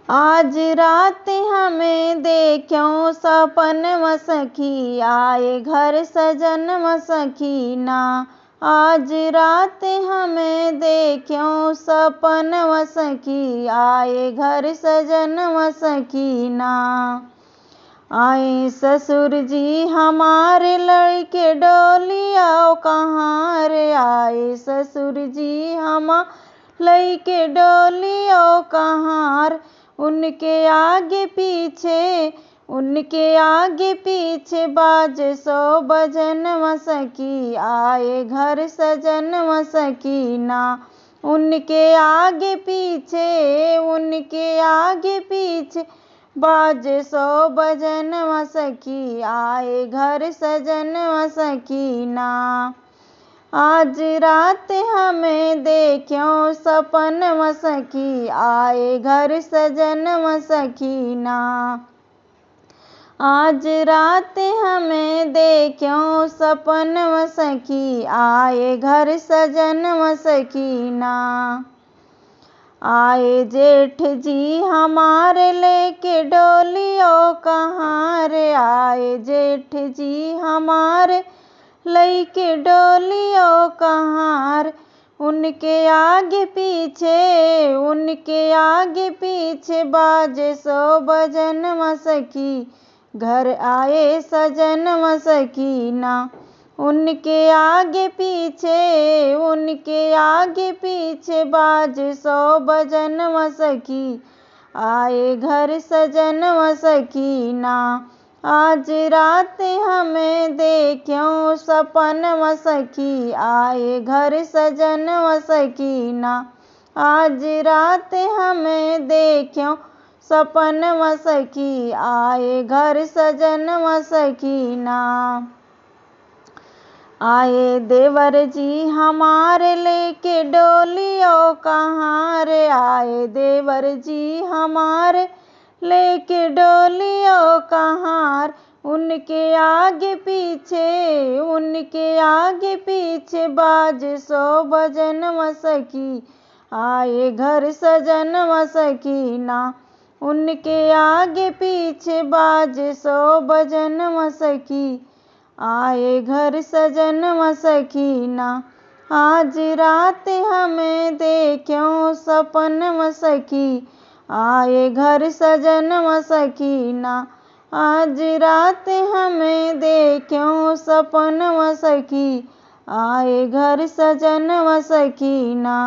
आज रात हमें देखो सपन सखी, आए घर सजन सखीना। आज रात हमें देखो सपन सखी, आए घर सजन सखीना। आए ससुर जी हमारे लड़के डोलिया कहाँ रे, आए ससुर जी हमारे लड़के डोलिया कहाँ। उनके आगे पीछे बाज सो बजन सखी, आए घर सजन सखीना। उनके आगे पीछे बाज सो बजन सखी, आए घर सजन सखीना। आज रात हमें देखो सपन सखी, आए घर सजन सखीना। आज रात हमें देखो सपन सखी, आए घर सजन सखीना। आए जेठ जी हमारे लेके डोलियो कहाँ रे, आए जेठ जी हमारे लइके डोलियो कहाँ। उनके आगे पीछे बाजे सो बजन सखी, घर आए सजन सखीना। उनके आगे पीछे बाज सो बजन सखी, आए घर सजन सखीना। आज रात हमें देखो सपन सखी, आए घर सजन सखीना। आज रात हमें देखो सपन सखी, आए घर सजन सखीना। आए देवर जी हमारे लेके डोलियो कहाँ रे, आए देवर जी हमारे लेके डोलियो कहाँ। उनके आगे पीछे बाज सो बजन सखी, आए घर सजन सखीना। उनके आगे पीछे बाज सो बजन सखी, आए घर सजन सखीना। आज रात हमें देखो सपन सखी, आए घर सजन सखीना। आज रात हमें देखो सपन सखी, आए घर सजन सखीना।